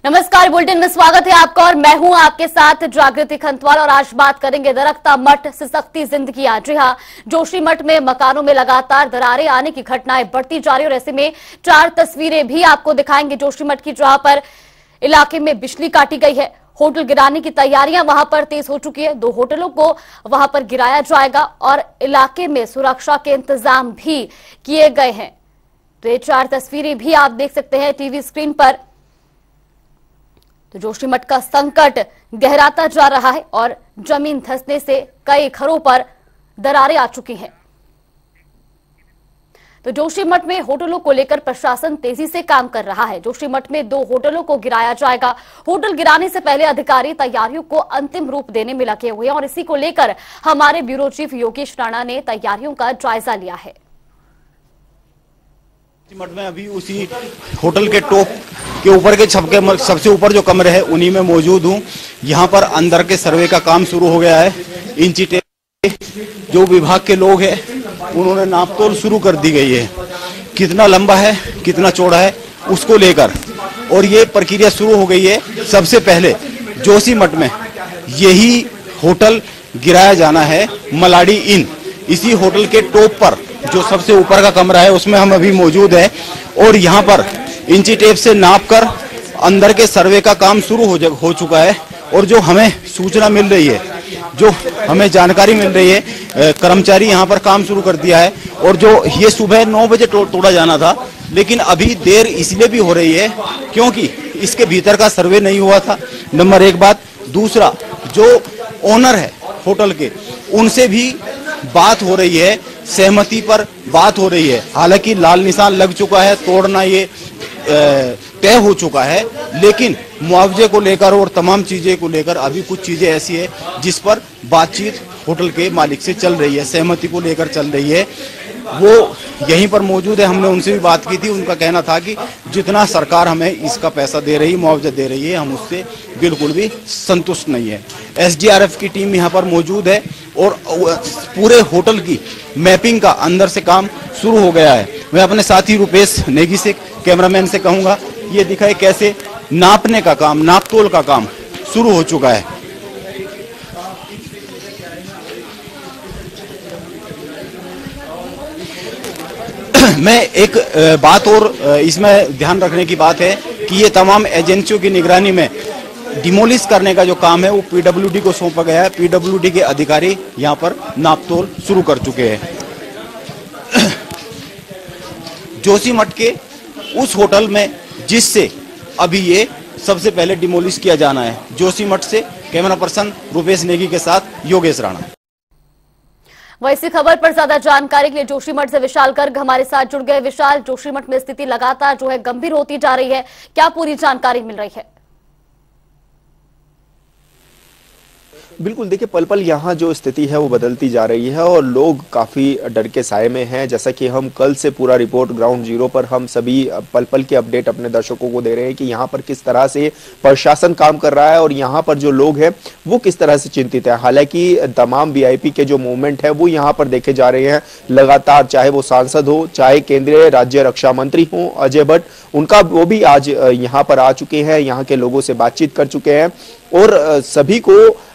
नमस्कार, बुलेटिन में स्वागत है आपका और मैं हूं आपके साथ जागृति खंतवाल। और आज बात करेंगे दरख्ता मठ से सख्ती जिंदगी। जी हां, जोशी मठ में मकानों में लगातार दरारें आने की घटनाएं बढ़ती जा रही है और ऐसे में 4 तस्वीरें भी आपको दिखाएंगे जोशी मठ की, जहां पर इलाके में बिजली काटी गई है। होटल गिराने की तैयारियां वहां पर तेज हो चुकी है। 2 होटलों को वहां पर गिराया जाएगा और इलाके में सुरक्षा के इंतजाम भी किए गए हैं। तो ये 4 तस्वीरें भी आप देख सकते हैं टीवी स्क्रीन पर। तो जोशी मठ का संकट गहराता जा रहा है और जमीन धंसने से कई घरों पर दरारें आ चुकी हैं। तो जोशी मठ में होटलों को लेकर प्रशासन तेजी से काम कर रहा है। जोशी मठ में 2 होटलों को गिराया जाएगा। होटल गिराने से पहले अधिकारी तैयारियों को अंतिम रूप देने में लगे हुए हैं और इसी को लेकर हमारे ब्यूरो चीफ योगेश राणा ने तैयारियों का जायजा लिया है। मठ में अभी उसी होटल के टॉप के ऊपर के छपके सबसे ऊपर जो कमरे हैं उन्हीं में मौजूद हूँ। यहाँ पर अंदर के सर्वे का काम शुरू हो गया है। इंची टेप जो विभाग के लोग हैं उन्होंने नापतोल शुरू कर दी गई है, कितना लंबा है कितना चौड़ा है उसको लेकर, और ये प्रक्रिया शुरू हो गई है। सबसे पहले जोशी मठ में यही होटल गिराया जाना है, मलाडी इन। इसी होटल के टॉप पर जो सबसे ऊपर का कमरा है उसमें हम अभी मौजूद है और यहाँ पर इंची टेप से नापकर अंदर के सर्वे का काम शुरू हो चुका है। और जो हमें सूचना मिल रही है, जो हमें जानकारी मिल रही है, कर्मचारी यहाँ पर काम शुरू कर दिया है। और जो ये सुबह 9 बजे तोड़ा जाना था, लेकिन अभी देर इसलिए भी हो रही है क्योंकि इसके भीतर का सर्वे नहीं हुआ था, नंबर 1 बात। दूसरा, जो ओनर है होटल के उनसे भी बात हो रही है, सहमति पर बात हो रही है। हालांकि लाल निशान लग चुका है, तोड़ना ये तय हो चुका है, लेकिन मुआवजे को लेकर और तमाम चीजें को लेकर अभी कुछ चीजें ऐसी है जिस पर बातचीत होटल के मालिक से चल रही है, सहमति को लेकर चल रही है। वो यहीं पर मौजूद है, हमने उनसे भी बात की थी। उनका कहना था कि जितना सरकार हमें इसका पैसा दे रही है, मुआवजा दे रही है, हम उससे बिल्कुल भी संतुष्ट नहीं है। SDRF की टीम यहाँ पर मौजूद है और पूरे होटल की मैपिंग का अंदर से काम शुरू हो गया है। मैं अपने साथी रुपेश नेगी से, कैमरामैन से कहूँगा ये दिखाए कैसे नापने का काम, नापतोल का काम शुरू हो चुका है। मैं एक बात और इसमें ध्यान रखने की बात है कि ये तमाम एजेंसियों की निगरानी में डिमोलिश करने का जो काम है वो PWD को सौंपा गया है। PWD के अधिकारी यहाँ पर नापतोल शुरू कर चुके हैं। जोशी मठ के उस होटल में जिससे अभी ये सबसे पहले डिमोलिश किया जाना है। जोशी मठ से कैमरा पर्सन रुपेश नेगी के साथ योगेश राणा। वह इसी खबर पर ज्यादा जानकारी के लिए जोशी मठ से विशाल गर्ग हमारे साथ जुड़ गए। विशाल, जोशी मठ में स्थिति लगातार जो है गंभीर होती जा रही है, क्या पूरी जानकारी मिल रही है? बिल्कुल, देखिए पल पल यहाँ जो स्थिति है वो बदलती जा रही है और लोग काफ़ी डर के साए में हैं। जैसा कि हम कल से पूरा रिपोर्ट ग्राउंड जीरो पर हम सभी पल पल के अपडेट अपने दर्शकों को दे रहे हैं कि यहाँ पर किस तरह से प्रशासन काम कर रहा है और यहाँ पर जो लोग हैं वो किस तरह से चिंतित है। हालांकि तमाम VIP के जो मूवमेंट है वो यहाँ पर देखे जा रहे हैं लगातार, चाहे वो सांसद हो, चाहे केंद्रीय राज्य रक्षा मंत्री हो अजय भट्ट, उनका वो भी आज यहाँ पर आ चुके हैं, यहाँ के लोगों से बातचीत कर चुके हैं और सभी को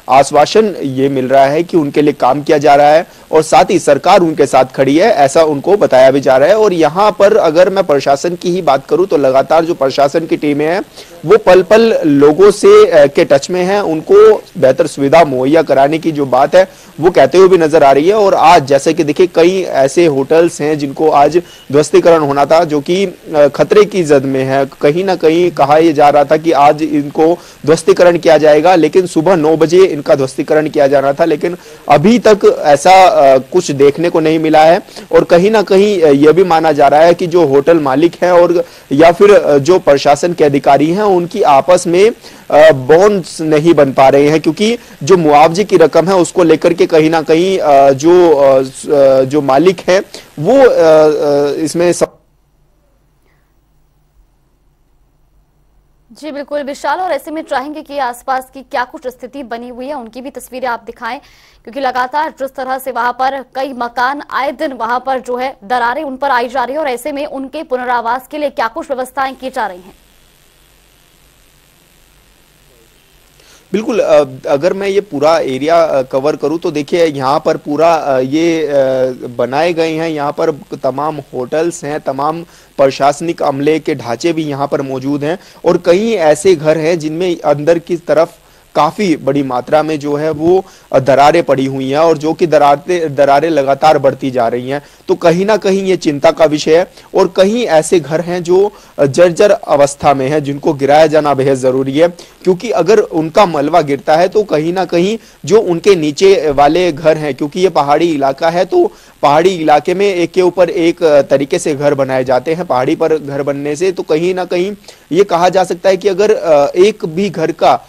आश्वासन ये मिल रहा है कि उनके लिए काम किया जा रहा है और साथ ही सरकार उनके साथ खड़ी है, ऐसा उनको बताया भी जा रहा है। और यहाँ पर अगर मैं प्रशासन की ही बात करूं तो लगातार जो प्रशासन की टीमें हैं वो पल पल लोगों से के टच में हैं, उनको बेहतर सुविधा मुहैया कराने की जो बात है वो कहते हुए भी नजर आ रही है। और आज जैसे कि देखिए कई ऐसे होटल्स हैं जिनको आज ध्वस्तीकरण होना था, जो कि खतरे की जद में है। कहीं ना कहीं कहा यह जा रहा था कि आज इनको ध्वस्तीकरण किया जाएगा, लेकिन सुबह 9 बजे इनका ध्वस्तीकरण किया जाना था, लेकिन अभी तक ऐसा कुछ देखने को नहीं मिला है। और कहीं ना कहीं यह भी माना जा रहा है कि जो होटल मालिक है और या फिर जो प्रशासन के अधिकारी हैं उनकी आपस में बॉन्ड्स नहीं बन पा रहे हैं, क्योंकि जो मुआवजे की रकम है उसको लेकर के कहीं ना कहीं जो मालिक है वो इसमें जी बिल्कुल विशाल, और ऐसे में चाहेंगे कि आसपास की क्या कुछ स्थिति बनी हुई है उनकी भी तस्वीरें आप दिखाएं, क्योंकि लगातार जिस तरह से वहां पर कई मकान आए दिन वहां पर जो है दरारें उन पर आई जा रही है और ऐसे में उनके पुनरावास के लिए क्या कुछ व्यवस्थाएं की जा रही हैं। बिल्कुल, अगर मैं ये पूरा एरिया कवर करूं तो देखिए यहाँ पर पूरा ये बनाए गए हैं, यहाँ पर तमाम होटल्स हैं, तमाम प्रशासनिक अमले के ढांचे भी यहाँ पर मौजूद हैं और कई ऐसे घर हैं जिनमें अंदर की तरफ काफी बड़ी मात्रा में जो है वो दरारें पड़ी हुई हैं और जो कि दरारें लगातार बढ़ती जा रही हैं। तो कहीं ना कहीं ये चिंता का विषय है और कहीं ऐसे घर हैं जो जर्जर अवस्था में हैं जिनको गिराया जाना बेहद जरूरी है, क्योंकि अगर उनका मलबा गिरता है तो कहीं ना कहीं जो उनके नीचे वाले घर हैं, क्योंकि ये पहाड़ी इलाका है तो पहाड़ी इलाके में एक के ऊपर एक तरीके से घर बनाए जाते हैं। पहाड़ी पर घर बनने से तो कहीं ना कहीं ये कहा जा सकता है कि अगर एक भी घर का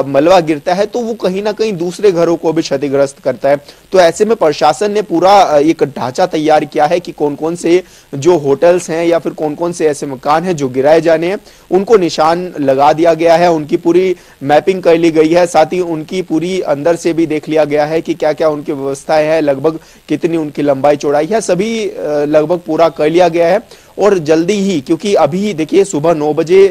मलबा गिरता है तो वो कहीं ना कहीं दूसरे घरों को भी क्षतिग्रस्त करता है। तो ऐसे में प्रशासन ने पूरा एक ढांचा तैयार किया है कि कौन कौन से जो होटल्स हैं या फिर कौन कौन से ऐसे मकान हैं जो गिराए जाने हैं उनको निशान लगा दिया गया है, उनकी पूरी मैपिंग कर ली गई है, साथ ही उनकी पूरी अंदर से भी देख लिया गया है कि क्या क्या उनकी व्यवस्थाएं है, लगभग कितनी उनकी लंबाई चौड़ाई है, सभी लगभग पूरा कर लिया गया है। और जल्दी ही, क्योंकि अभी देखिए सुबह 9 बजे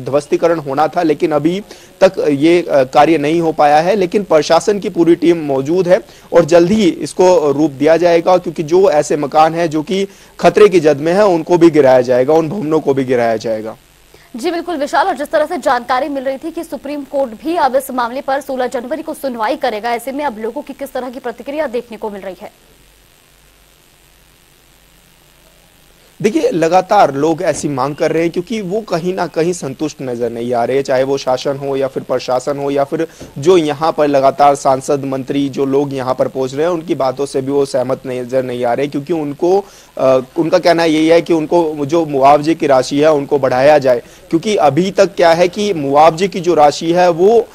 ध्वस्तीकरण होना था लेकिन अभी तक ये कार्य नहीं हो पाया है, लेकिन प्रशासन की पूरी टीम मौजूद है और जल्द ही इसको रूप दिया जाएगा, क्योंकि जो ऐसे मकान हैं जो कि खतरे की जद में है उनको भी गिराया जाएगा, उन भवनों को भी गिराया जाएगा। जी बिल्कुल विशाल, और जिस तरह से जानकारी मिल रही थी कि सुप्रीम कोर्ट भी अब इस मामले पर 16 जनवरी को सुनवाई करेगा, ऐसे में अब लोगों की किस तरह की प्रतिक्रिया देखने को मिल रही है? देखिए लगातार लोग ऐसी मांग कर रहे हैं क्योंकि वो कहीं ना कहीं संतुष्ट नजर नहीं आ रहे, चाहे वो शासन हो या फिर प्रशासन हो या फिर जो यहाँ पर लगातार सांसद मंत्री जो लोग यहाँ पर पहुंच रहे हैं उनकी बातों से भी वो सहमत नजर नहीं आ रहे, क्योंकि उनका कहना यही है कि उनको जो मुआवजे की राशि है उनको बढ़ाया जाए, क्योंकि अभी तक क्या है कि मुआवजे की जो राशि है वो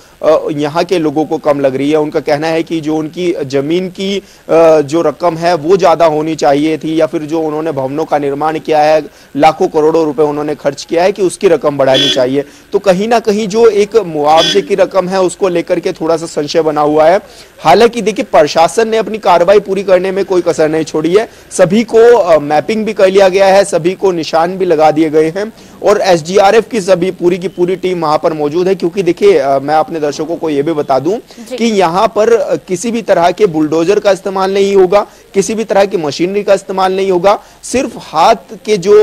यहाँ के लोगों को कम लग रही है। उनका कहना है कि जो उनकी जमीन की जो रकम है वो ज्यादा होनी चाहिए थी, या फिर जो उन्होंने भवनों का निर्माण किया है, लाखों करोड़ों रुपए उन्होंने खर्च किया है, कि उसकी रकम बढ़ानी चाहिए। तो कहीं ना कहीं जो एक मुआवजे की रकम है उसको लेकर के थोड़ा सा संशय बना हुआ है। हालांकि देखिए प्रशासन ने अपनी कार्रवाई पूरी करने में कोई कसर नहीं छोड़ी है, सभी को मैपिंग भी कर लिया गया है, सभी को निशान भी लगा दिए गए हैं और एसडीआरएफ की सभी पूरी की पूरी टीम वहां पर मौजूद है। क्योंकि देखिए मैं अपने दर्शकों को यह भी बता दूं कि यहाँ पर किसी भी तरह के बुलडोजर का इस्तेमाल नहीं होगा, किसी भी तरह की मशीनरी का इस्तेमाल नहीं होगा, सिर्फ हाथ के जो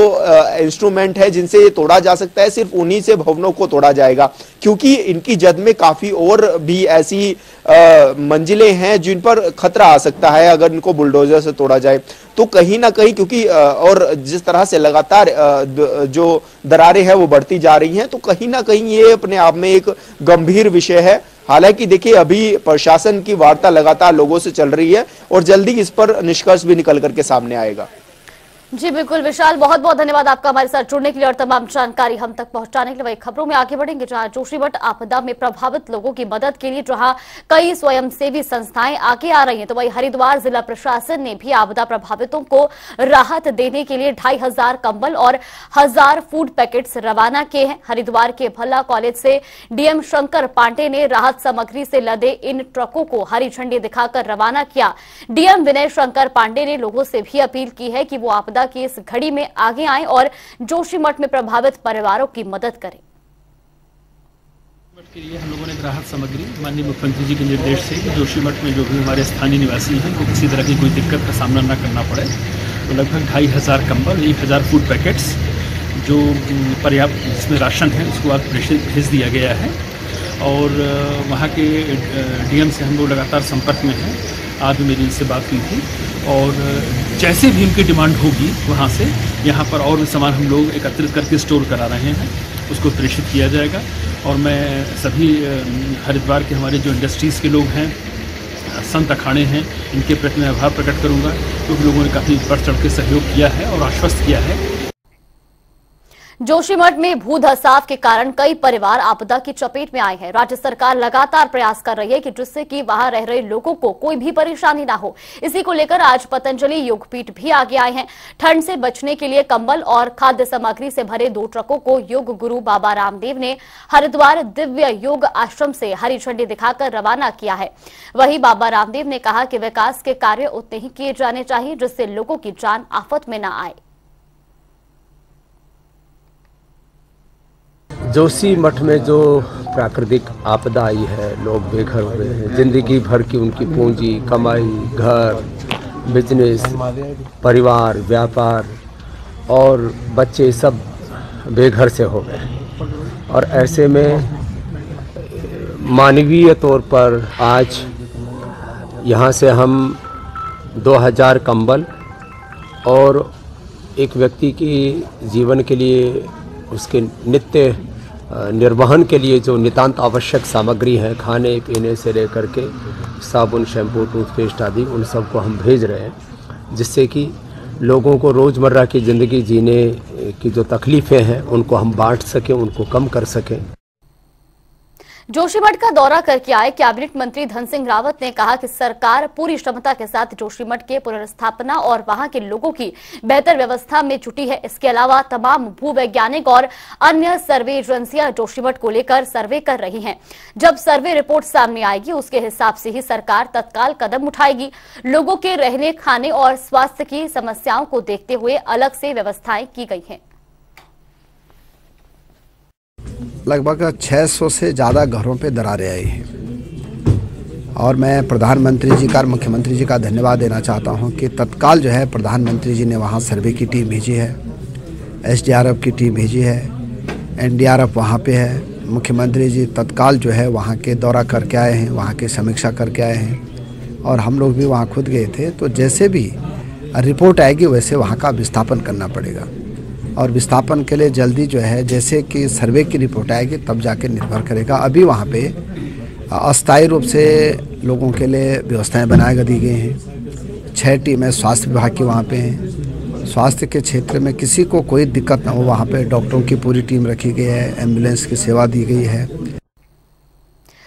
इंस्ट्रूमेंट है जिनसे ये तोड़ा जा सकता है सिर्फ उन्हीं से भवनों को तोड़ा जाएगा, क्योंकि इनकी जद में काफी और भी ऐसी मंजिलें हैं जिन पर खतरा आ सकता है अगर इनको बुलडोजर से तोड़ा जाए। तो कहीं ना कहीं क्योंकि और जिस तरह से लगातार जो दरारें हैं वो बढ़ती जा रही हैं, तो कहीं ना कहीं ये अपने आप में एक गंभीर विषय है। हालांकि देखिए अभी प्रशासन की वार्ता लगातार लोगों से चल रही है और जल्दी इस पर निष्कर्ष भी निकल करके सामने आएगा। जी बिल्कुल विशाल, बहुत बहुत धन्यवाद आपका हमारे साथ जुड़ने के लिए और तमाम जानकारी हम तक पहुंचाने के लिए। वही खबरों में आगे बढ़ेंगे जहां जोशीमठ आपदा में प्रभावित लोगों की मदद के लिए जहां कई स्वयंसेवी संस्थाएं आगे आ रही हैं, तो वही हरिद्वार जिला प्रशासन ने भी आपदा प्रभावितों को राहत देने के लिए 2500 कंबल और 1000 फूड पैकेट्स रवाना किए हैं। हरिद्वार के भल्ला कॉलेज से डीएम शंकर पांडे ने राहत सामग्री से लदे इन ट्रकों को हरी झंडी दिखाकर रवाना किया। डीएम विनय शंकर पांडे ने लोगों से भी अपील की है कि वो आपदा की इस घड़ी में आगे आएं और जोशीमठ में प्रभावित परिवारों की मदद करें। के लिए हम लोगों ने राहत सामग्री माननीय मुख्यमंत्री जी के निर्देश से कि जोशीमठ में जो भी हमारे स्थानीय निवासी हैं वो किसी तरह की कोई दिक्कत का सामना न करना पड़े, तो लगभग 2500 कंबल, 1000 फूड पैकेट्स जो पर्याप्त जिसमें राशन है उसको आज भेज दिया गया है। और वहाँ के डीएम से हम लोग लगातार संपर्क में हैं, आज भी मेरी इनसे बात हुई थी और जैसे भी उनकी डिमांड होगी वहाँ से यहाँ पर और भी सामान हम लोग एकत्रित करके स्टोर करा रहे हैं, उसको प्रेषित किया जाएगा। और मैं सभी हरिद्वार के हमारे जो इंडस्ट्रीज़ के लोग हैं, संत अखाड़े हैं, इनके प्रति मैं आभार प्रकट करूँगा क्योंकि लोगों ने काफ़ी बढ़ चढ़ के सहयोग किया है और आश्वस्त किया है। जोशीमठ में भूधसाव के कारण कई परिवार आपदा की चपेट में आए हैं। राज्य सरकार लगातार प्रयास कर रही है कि जिससे कि वहां रह रहे लोगों को कोई भी परेशानी ना हो। इसी को लेकर आज पतंजलि योगपीठ भी आगे आए हैं। ठंड से बचने के लिए कंबल और खाद्य सामग्री से भरे 2 ट्रकों को योग गुरु बाबा रामदेव ने हरिद्वार दिव्य योग आश्रम से हरी झंडी दिखाकर रवाना किया है। वहीं बाबा रामदेव ने कहा कि विकास के कार्य उतने ही किए जाने चाहिए जिससे लोगों की जान आफत में न आए। जोशीमठ में जो प्राकृतिक आपदा आई है, लोग बेघर हुए हैं, जिंदगी भर की उनकी पूंजी, कमाई, घर, बिजनेस, परिवार, व्यापार और बच्चे सब बेघर से हो गए। और ऐसे में मानवीय तौर पर आज यहाँ से हम 2000 कंबल और एक व्यक्ति की जीवन के लिए, उसके नित्य निर्वहन के लिए जो नितांत आवश्यक सामग्री है, खाने पीने से लेकर के साबुन, शैम्पू, टूथपेस्ट आदि, उन सब को हम भेज रहे हैं, जिससे कि लोगों को रोज़मर्रा की ज़िंदगी जीने की जो तकलीफ़ें हैं उनको हम बांट सकें, उनको कम कर सकें। जोशीमठ का दौरा करके आए कैबिनेट मंत्री धन सिंह रावत ने कहा कि सरकार पूरी क्षमता के साथ जोशीमठ के पुनर्स्थापना और वहां के लोगों की बेहतर व्यवस्था में जुटी है। इसके अलावा तमाम भूवैज्ञानिक और अन्य सर्वे एजेंसियां जोशीमठ को लेकर सर्वे कर रही हैं। जब सर्वे रिपोर्ट सामने आएगी उसके हिसाब से ही सरकार तत्काल कदम उठाएगी। लोगों के रहने, खाने और स्वास्थ्य की समस्याओं को देखते हुए अलग से व्यवस्थाएं की गई हैं। लगभग 600 से ज़्यादा घरों पे दरारें आई हैं और मैं प्रधानमंत्री जी का और मुख्यमंत्री जी का धन्यवाद देना चाहता हूं कि तत्काल जो है प्रधानमंत्री जी ने वहां सर्वे की टीम भेजी है, एसडीआरएफ की टीम भेजी है, एनडीआरएफ वहां पे है। मुख्यमंत्री जी तत्काल जो है वहां के दौरा करके आए हैं, वहां की समीक्षा करके आए हैं और हम लोग भी वहां खुद गए थे। तो जैसे भी रिपोर्ट आएगी वैसे वहाँ का विस्थापन करना पड़ेगा और विस्थापन के लिए जल्दी जो है जैसे कि सर्वे की रिपोर्ट आएगी तब जाके निर्भर करेगा। अभी वहाँ पे अस्थायी रूप से लोगों के लिए व्यवस्थाएं बनाई दी गई हैं। 6 टीमें स्वास्थ्य विभाग की वहाँ पे हैं। स्वास्थ्य के क्षेत्र में किसी को कोई दिक्कत ना हो, वहाँ पे डॉक्टरों की पूरी टीम रखी गई है, एम्बुलेंस की सेवा दी गई है।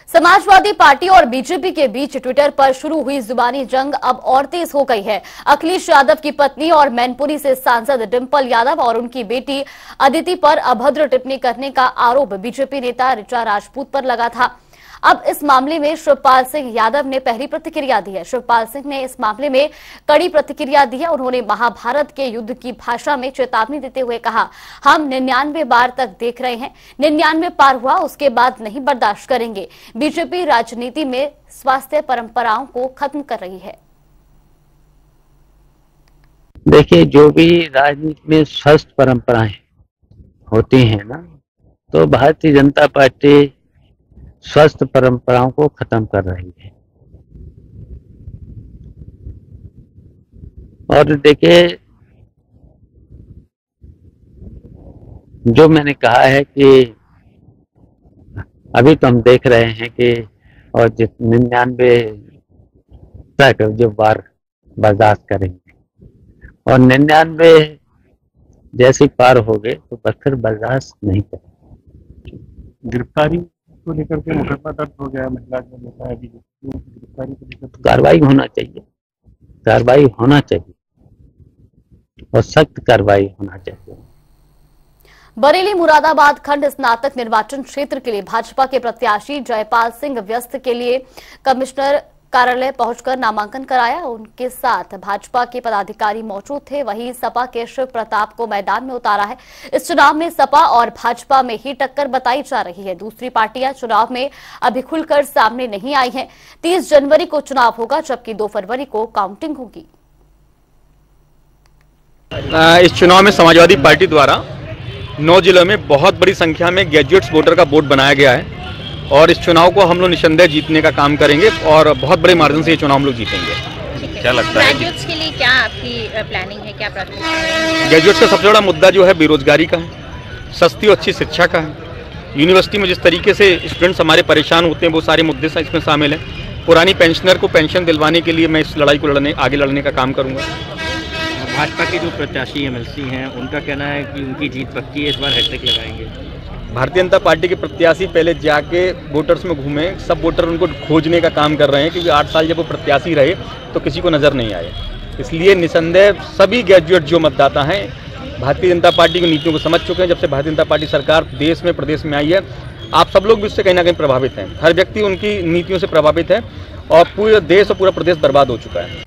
समाजवादी पार्टी और बीजेपी के बीच ट्विटर पर शुरू हुई जुबानी जंग अब और तेज हो गई है। अखिलेश यादव की पत्नी और मैनपुरी से सांसद डिंपल यादव और उनकी बेटी अदिति पर अभद्र टिप्पणी करने का आरोप बीजेपी नेता ऋचा राजपूत पर लगा था। अब इस मामले में शिवपाल सिंह यादव ने पहली प्रतिक्रिया दी है। शिवपाल सिंह ने इस मामले में कड़ी प्रतिक्रिया दी है। उन्होंने महाभारत के युद्ध की भाषा में चेतावनी देते हुए कहा, हम 99 बार तक देख रहे हैं, 99 पार हुआ उसके बाद नहीं बर्दाश्त करेंगे। बीजेपी राजनीति में स्वास्थ्य परंपराओं को खत्म कर रही है। देखिए, जो भी राजनीति में स्वस्थ परंपराएं होती हैं ना, तो भारतीय जनता पार्टी स्वस्थ परंपराओं को खत्म कर रही है। और देखिए, जो मैंने कहा है कि अभी तो हम देख रहे हैं कि और 99 तक जो बार बर्दाश्त करेंगे और 99 जैसे पार हो गए तो फिर बर्दाश्त नहीं करेंगे। गिरफ्तारी को लेकर के मुकदमा दर्ज हो गया, महिला जो नेता है गिरफ्तारी को लेकर कार्रवाई होना चाहिए, कार्रवाई होना चाहिए और सख्त कार्रवाई होना चाहिए। बरेली मुरादाबाद खंड स्नातक निर्वाचन क्षेत्र के लिए भाजपा के प्रत्याशी जयपाल सिंह व्यस्त के लिए कमिश्नर कार्यालय पहुंचकर नामांकन कराया। उनके साथ भाजपा के पदाधिकारी मौजूद थे। वहीं सपा के शिव प्रताप को मैदान में उतारा है। इस चुनाव में सपा और भाजपा में ही टक्कर बताई जा रही है। दूसरी पार्टियां चुनाव में अभी खुलकर सामने नहीं आई हैं। 30 जनवरी को चुनाव होगा, जबकि 2 फरवरी को काउंटिंग होगी। इस चुनाव में समाजवादी पार्टी द्वारा 9 जिलों में बहुत बड़ी संख्या में ग्रेजुएट्स वोटर का बोर्ड बनाया गया है और इस चुनाव को हम लोग निस्संदेह जीतने का काम करेंगे और बहुत बड़े मार्जिन से ये चुनाव हम लोग जीतेंगे। क्या लगता है ग्रेजुएट्स के लिए क्या आपकी प्लानिंग है, क्या प्राथमिकता है? ग्रेजुएट्स का सबसे बड़ा मुद्दा जो है बेरोजगारी का है, सस्ती और अच्छी शिक्षा का है। यूनिवर्सिटी में जिस तरीके से स्टूडेंट्स हमारे परेशान होते हैं वो सारे मुद्दे इसमें शामिल हैं। पुरानी पेंशनर को पेंशन दिलवाने के लिए मैं इस लड़ाई को आगे लड़ने का काम करूँगा। भाजपा के जो प्रत्याशी एमएलसी हैं उनका कहना है कि उनकी जीत पक्की है, इस बार हैट्रिक लगाएंगे। भारतीय जनता पार्टी के प्रत्याशी पहले जाके वोटर्स में घूमे, सब वोटर उनको खोजने का काम कर रहे हैं क्योंकि 8 साल जब वो प्रत्याशी रहे तो किसी को नजर नहीं आए। इसलिए निसंदेह सभी ग्रेजुएट जो मतदाता हैं भारतीय जनता पार्टी की नीतियों को समझ चुके हैं। जब से भारतीय जनता पार्टी सरकार देश में प्रदेश में आई है, आप सब लोग भी उससे कहीं ना कहीं प्रभावित हैं। हर व्यक्ति उनकी नीतियों से प्रभावित है और पूरे देश और पूरा प्रदेश बर्बाद हो चुका है।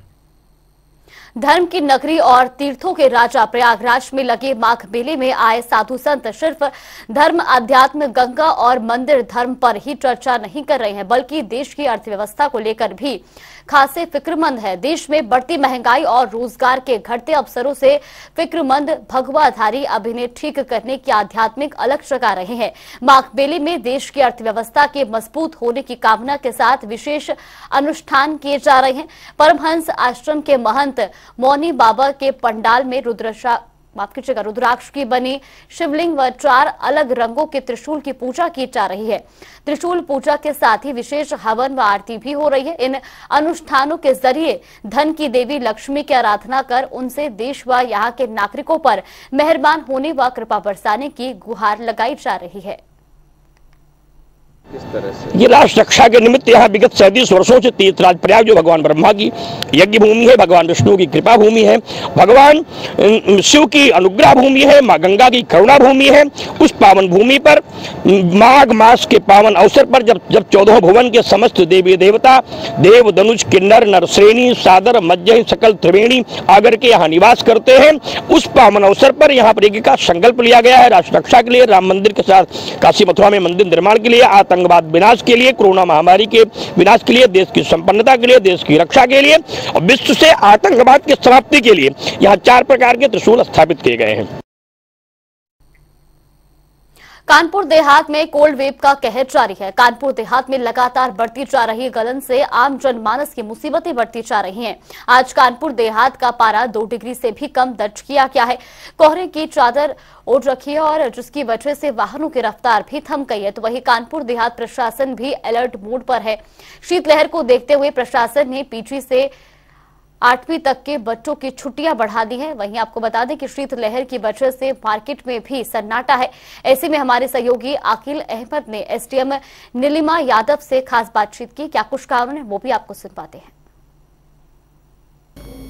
धर्म की नगरी और तीर्थों के राजा प्रयागराज में लगे माघ मेले में आए साधु संत सिर्फ धर्म, अध्यात्म, गंगा और मंदिर धर्म पर ही चर्चा नहीं कर रहे हैं, बल्कि देश की अर्थव्यवस्था को लेकर भी खासे फिक्रमंद है। देश में बढ़ती महंगाई और रोजगार के घटते अवसरों से फिक्रमंद भगवाधारी अब इन्हें ठीक करने की आध्यात्मिक अलख जगा रहे हैं। माघ मेले में देश की अर्थव्यवस्था के मजबूत होने की कामना के साथ विशेष अनुष्ठान किए जा रहे हैं। परमहंस आश्रम के महंत मौनी बाबा के पंडाल में रुद्राक्ष की बनी शिवलिंग व 4 अलग रंगों के त्रिशूल की पूजा की जा रही है। त्रिशूल पूजा के साथ ही विशेष हवन व आरती भी हो रही है। इन अनुष्ठानों के जरिए धन की देवी लक्ष्मी की आराधना कर उनसे देश व यहाँ के नागरिकों पर मेहरबान होने व कृपा बरसाने की गुहार लगाई जा रही है। ये राष्ट्र रक्षा के निमित्त यहाँ विगत 37 वर्षों से तीर्थराज प्रयाग जो भगवान ब्रह्मा की यज्ञ भूमि है, भगवान विष्णु की कृपा भूमि है, भगवान शिव की अनुग्रह भूमि है, माँ गंगा की करुणा भूमि है। उस पावन भूमि पर माघ मास के पावन अवसर पर जब 14 भुवन के समस्त देवी देवता, देव, धनुष, किन्नर, नरश्रेणी, सादर, मज्जय, सकल त्रिवेणी आकर के यहाँ निवास करते हैं, उस पावन अवसर पर यहाँ पर एक का संकल्प लिया गया है राष्ट्र रक्षा के लिए, राम मंदिर के साथ काशी मथुरा में मंदिर निर्माण के लिए, आतंकवाद विनाश के लिए, कोरोना महामारी के विनाश के लिए, देश की संपन्नता के लिए, देश की रक्षा के लिए और विश्व से आतंकवाद की समाप्ति के लिए यहाँ 4 प्रकार के त्रिशूल स्थापित किए गए हैं। कानपुर देहात में कोल्ड वेव का कहर जारी है। कानपुर देहात में लगातार बढ़ती जा रही गलन से आम जनमानस की मुसीबतें बढ़ती जा रही हैं। आज कानपुर देहात का पारा 2 डिग्री से भी कम दर्ज किया गया है। कोहरे की चादर ओढ़ रखी है और जिसकी वजह से वाहनों की रफ्तार भी थम गई है। तो वहीं कानपुर देहात प्रशासन भी अलर्ट मोड पर है। शीतलहर को देखते हुए प्रशासन ने पीजी से 8वीं तक के बच्चों की छुट्टियां बढ़ा दी हैं। वहीं आपको बता दें कि शीतलहर की वजह से मार्केट में भी सन्नाटा है। ऐसे में हमारे सहयोगी आकिल अहमद ने एसडीएम नीलिमा यादव से खास बातचीत की। क्या कुछ कारण है वो भी आपको सुनवाते हैं।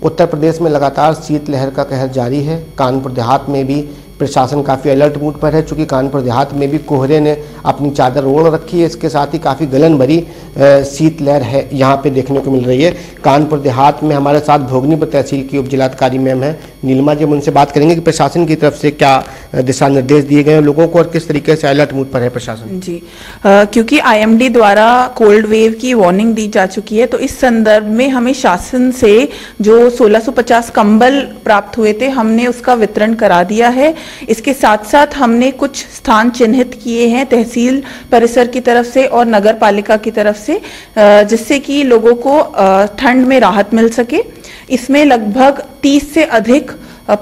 उत्तर प्रदेश में लगातार शीतलहर का कहर जारी है। कानपुर देहात में भी प्रशासन काफ़ी अलर्ट मूड पर है, चूँकि कानपुर देहात में भी कोहरे ने अपनी चादर ओढ़ रखी है। इसके साथ ही काफ़ी गलन भरी शीतलहर है यहाँ पे देखने को मिल रही है। कानपुर देहात में हमारे साथ भोगनीपुर तहसील की उप जिलाधिकारी मैम है नीलिमा जी, हम उनसे बात करेंगे कि प्रशासन की तरफ से क्या दिशा निर्देश दिए गए हैं लोगों को और किस तरीके से अलर्ट मूड पर है प्रशासन। जी क्योंकि IMD द्वारा कोल्ड वेव की वार्निंग दी जा चुकी है, तो इस संदर्भ में हमें शासन से जो 1650 कंबल प्राप्त हुए थे हमने उसका वितरण करा दिया है। इसके साथ साथ हमने कुछ स्थान चिन्हित किए हैं तहसील परिसर की तरफ से और नगर पालिका की तरफ से, जिससे कि लोगों को ठंड में राहत मिल सके। इसमें लगभग 30 से अधिक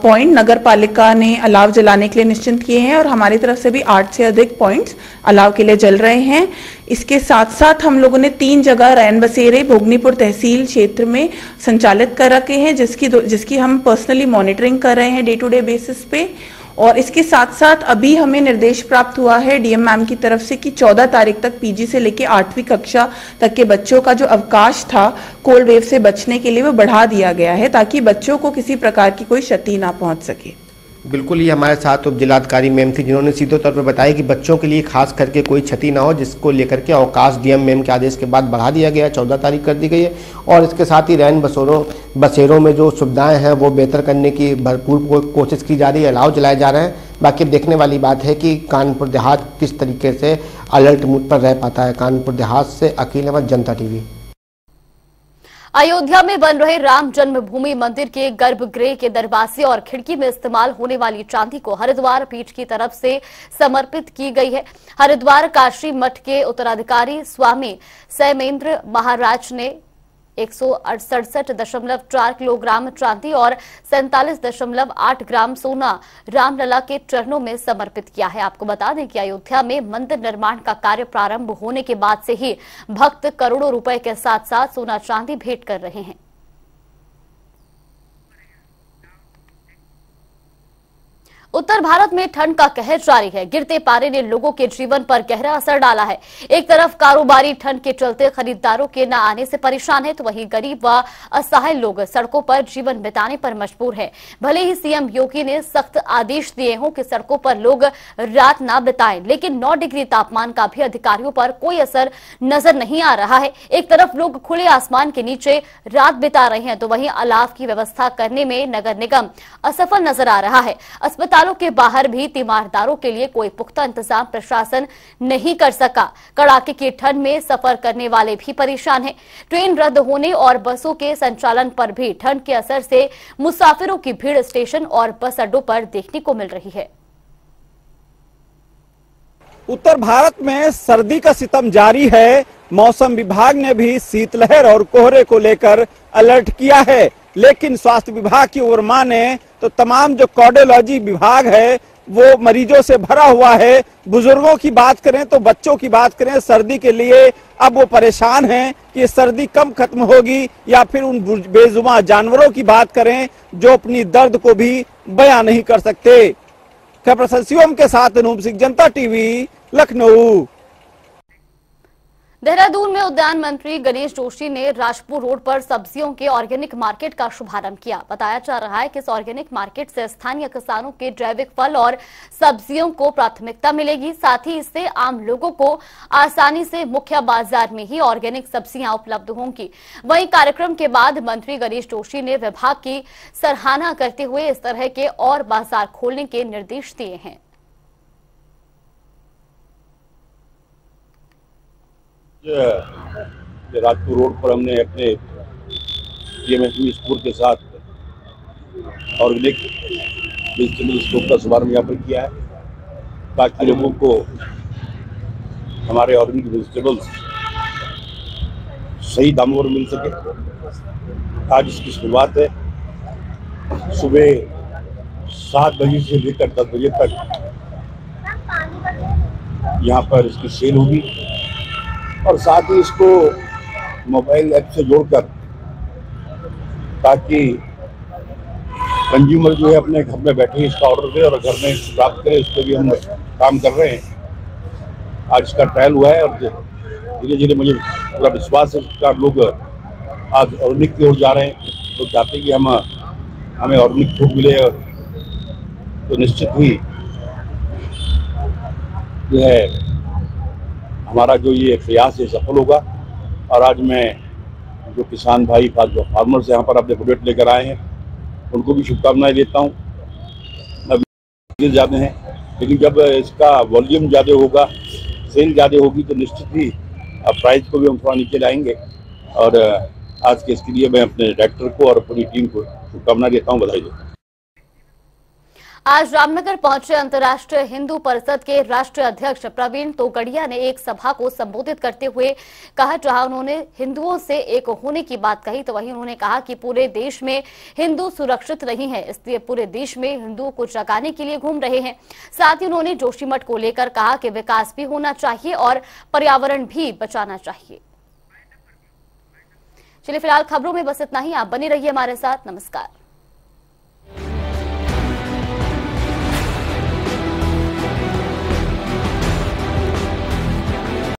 पॉइंट नगर पालिका ने अलाव जलाने के लिए निश्चित किए हैं और हमारी तरफ से भी 8 से अधिक पॉइंट्स अलाव के लिए जल रहे हैं। इसके साथ साथ हम लोगों ने 3 जगह रैन बसेरे भोगनीपुर तहसील क्षेत्र में संचालित कर रखे हैं, जिसकी हम पर्सनली मॉनिटरिंग कर रहे हैं डे टू डे बेसिस पे। और इसके साथ साथ अभी हमें निर्देश प्राप्त हुआ है डीएम मैम की तरफ से कि 14 तारीख तक पीजी से लेकर 8वीं कक्षा तक के बच्चों का जो अवकाश था कोल्ड वेव से बचने के लिए वो बढ़ा दिया गया है, ताकि बच्चों को किसी प्रकार की कोई क्षति ना पहुंच सके। बिल्कुल, ये हमारे साथ उप जिलाधिकारी मैम थी जिन्होंने सीधे तौर पर बताया कि बच्चों के लिए खास करके कोई क्षति ना हो, जिसको लेकर के अवकाश डीएम मैम के आदेश के बाद बढ़ा दिया गया, 14 तारीख कर दी गई है। और इसके साथ ही रैन बसेरों में जो सुविधाएं हैं वो बेहतर करने की भरपूर कोशिश की जा रही है, अलाव जलाए जा रहे हैं। बाकी अब देखने वाली बात है कि कानपुर देहात किस तरीके से अलर्ट मूड पर रह पाता है। कानपुर देहात से अकील अहमद, जनता टीवी। अयोध्या में बन रहे राम जन्मभूमि मंदिर के गर्भगृह के दरवाजे और खिड़की में इस्तेमाल होने वाली चांदी को हरिद्वार पीठ की तरफ से समर्पित की गई है। हरिद्वार काशी मठ के उत्तराधिकारी स्वामी सैमेंद्र महाराज ने 167.4 किलोग्राम चांदी और 47.8 ग्राम सोना रामलला के चरणों में समर्पित किया है। आपको बता दें कि अयोध्या में मंदिर निर्माण का कार्य प्रारंभ होने के बाद से ही भक्त करोड़ों रुपए के साथ साथ सोना चांदी भेंट कर रहे हैं। उत्तर भारत में ठंड का कहर जारी है। गिरते पारे ने लोगों के जीवन पर गहरा असर डाला है। एक तरफ कारोबारी ठंड के चलते खरीदारों के न आने से परेशान है, तो वहीं गरीब व असहाय लोग सड़कों पर जीवन बिताने पर मजबूर है। भले ही सीएम योगी ने सख्त आदेश दिए हों कि सड़कों पर लोग रात न बिताएं, लेकिन 9 डिग्री तापमान का भी अधिकारियों पर कोई असर नजर नहीं आ रहा है। एक तरफ लोग खुले आसमान के नीचे रात बिता रहे हैं, तो वहीं अलाव की व्यवस्था करने में नगर निगम असफल नजर आ रहा है। अस्पतालों के बाहर भी तीमारदारों के लिए कोई पुख्ता इंतजाम प्रशासन नहीं कर सका। कड़ाके की ठंड में सफर करने वाले भी परेशान हैं। ट्रेन रद्द होने और बसों के संचालन पर भी ठंड के असर से मुसाफिरों की भीड़ स्टेशन और बस अड्डों पर देखने को मिल रही है। उत्तर भारत में सर्दी का सितम जारी है। मौसम विभाग ने भी शीतलहर और कोहरे को लेकर अलर्ट किया है, लेकिन स्वास्थ्य विभाग की ओर माने तो तमाम जो कार्डियोलॉजी विभाग है वो मरीजों से भरा हुआ है। बुजुर्गों की बात करें तो बच्चों की बात करें, सर्दी के लिए अब वो परेशान हैं कि सर्दी कब खत्म होगी, या फिर उन बेजुबान जानवरों की बात करें जो अपनी दर्द को भी बयां नहीं कर सकते। कैमरा शिवम के साथ अनूप सिंह, जनता टीवी, लखनऊ। देहरादून में उद्यान मंत्री गणेश जोशी ने राजपुर रोड पर सब्जियों के ऑर्गेनिक मार्केट का शुभारंभ किया। बताया जा रहा है कि इस ऑर्गेनिक मार्केट से स्थानीय किसानों के जैविक फल और सब्जियों को प्राथमिकता मिलेगी। साथ ही इससे आम लोगों को आसानी से मुख्य बाजार में ही ऑर्गेनिक सब्जियां उपलब्ध होंगी। वहीं कार्यक्रम के बाद मंत्री गणेश जोशी ने विभाग की सराहना करते हुए इस तरह के और बाजार खोलने के निर्देश दिए हैं। राजपुर रोड पर हमने अपने पीएमएसएमई स्टोर के साथ ऑर्गेनिक वेजिटेबल स्टोर का शुभारंभ यहाँ पर किया है, ताकि लोगों को हमारे ऑर्गेनिक वेजिटेबल्स सही दामों पर मिल सके। आज इसकी शुरुआत है। सुबह 7 बजे से लेकर 10 बजे तक यहाँ पर इसकी सेल होगी, और साथ ही इसको मोबाइल ऐप से जोड़कर, ताकि कंज्यूमर जो है अपने घर में बैठे ही इसका ऑर्डर दे और घर में प्राप्त करे। इस पर भी हम काम कर रहे हैं। आज इसका ट्रायल हुआ है और धीरे धीरे मुझे पूरा विश्वास है कि लोग आज ऑर्गेनिक की ओर जा रहे हैं। तो चाहते हैं कि हमें ऑर्गेनिक फूड मिले, और तो निश्चित ही जो है हमारा जो ये प्रयास है सफल होगा। और आज मैं जो किसान भाई जो फार्मर्स यहाँ पर अपने प्रोडक्ट लेकर आए हैं उनको भी शुभकामनाएं देता हूँ। ज़्यादा हैं, लेकिन जब इसका वॉल्यूम ज़्यादा होगा, सेल ज़्यादा होगी, तो निश्चित ही प्राइस को भी हम थोड़ा नीचे लाएंगे। और आज के इसके लिए मैं अपने डायरेक्टर को और पूरी टीम को शुभकामनाएं देता हूँ, बधाई देता हूँ। आज रामनगर पहुंचे अंतर्राष्ट्रीय हिंदू परिषद के राष्ट्रीय अध्यक्ष प्रवीण तोगड़िया ने एक सभा को संबोधित करते हुए कहा, जहां उन्होंने हिंदुओं से एक होने की बात कही, तो वहीं उन्होंने कहा कि पूरे देश में हिंदू सुरक्षित नहीं है, इसलिए पूरे देश में हिंदुओं को जगाने के लिए घूम रहे हैं। साथ ही उन्होंने जोशीमठ को लेकर कहा कि विकास भी होना चाहिए और पर्यावरण भी बचाना चाहिए। चलिए फिलहाल खबरों में बस इतना ही। आप बने रहिए हमारे साथ। नमस्कार।